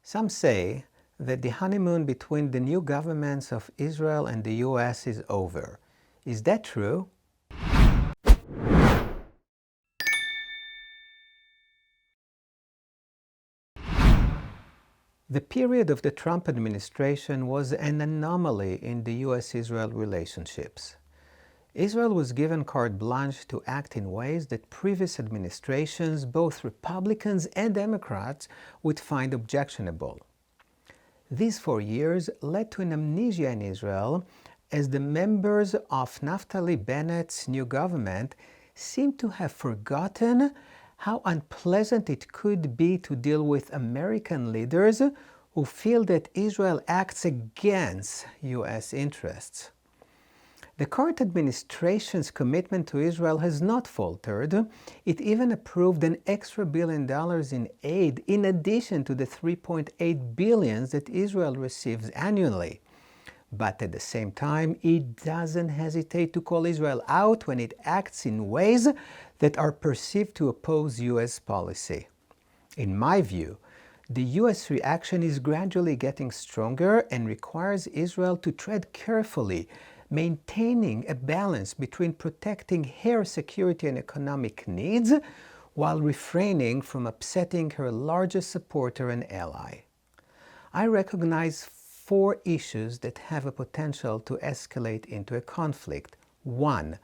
Some say that the honeymoon between the new governments of Israel and the US is over. Is that true? The period of the Trump administration was an anomaly in the US-Israel relationships. Israel was given carte blanche to act in ways that previous administrations, both Republicans and Democrats, would find objectionable. These 4 years led to an amnesia in Israel as the members of Naftali Bennett's new government seemed to have forgotten how unpleasant it could be to deal with American leaders who feel that Israel acts against U.S. interests. The current administration's commitment to Israel has not faltered. It even approved an extra $1 billion in aid in addition to the $3.8 billion that Israel receives annually. But at the same time, it doesn't hesitate to call Israel out when it acts in ways that are perceived to oppose U.S. policy. In my view, the U.S. reaction is gradually getting stronger and requires Israel to tread carefully, maintaining a balance between protecting her security and economic needs while refraining from upsetting her largest supporter and ally. I recognize 4 issues that have a potential to escalate into a conflict. 1.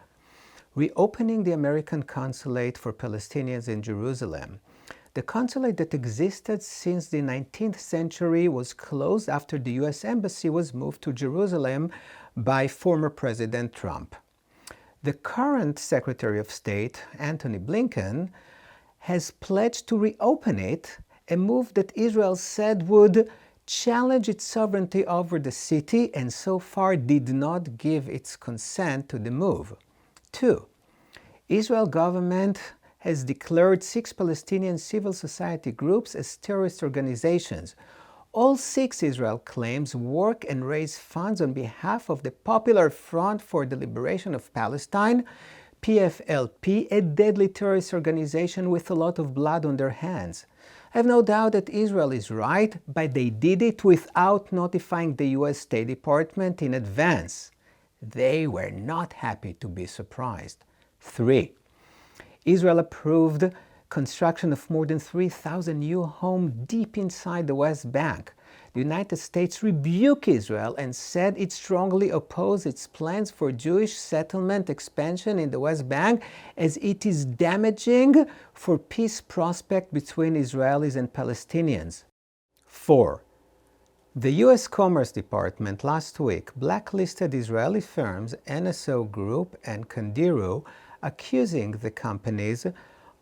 Reopening the American Consulate for Palestinians in Jerusalem. The consulate that existed since the 19th century was closed after the U.S. Embassy was moved to Jerusalem by former President Trump. The current Secretary of State, Antony Blinken, has pledged to reopen it, a move that Israel said would challenge its sovereignty over the city and so far did not give its consent to the move. 2. Israel government has declared 6 Palestinian civil society groups as terrorist organizations. All 6, Israel claims, work and raise funds on behalf of the Popular Front for the Liberation of Palestine, PFLP, a deadly terrorist organization with a lot of blood on their hands. I have no doubt that Israel is right, but they did it without notifying the U.S. State Department in advance. They were not happy to be surprised. 3. Israel approved construction of more than 3,000 new homes deep inside the West Bank. The United States rebuked Israel and said it strongly opposed its plans for Jewish settlement expansion in the West Bank as it is damaging for peace prospect between Israelis and Palestinians. 4. The U.S. Commerce Department last week blacklisted Israeli firms NSO Group and Kandiru, accusing the companies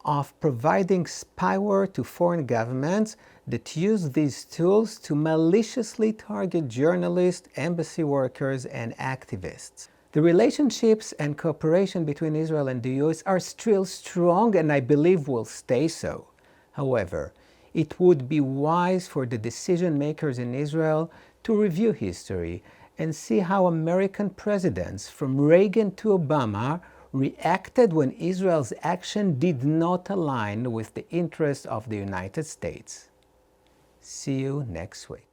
of providing spyware to foreign governments that use these tools to maliciously target journalists, embassy workers, and activists. The relationships and cooperation between Israel and the US are still strong and I believe will stay so. However, it would be wise for the decision makers in Israel to review history and see how American presidents from Reagan to Obama reacted when Israel's action did not align with the interests of the United States. See you next week.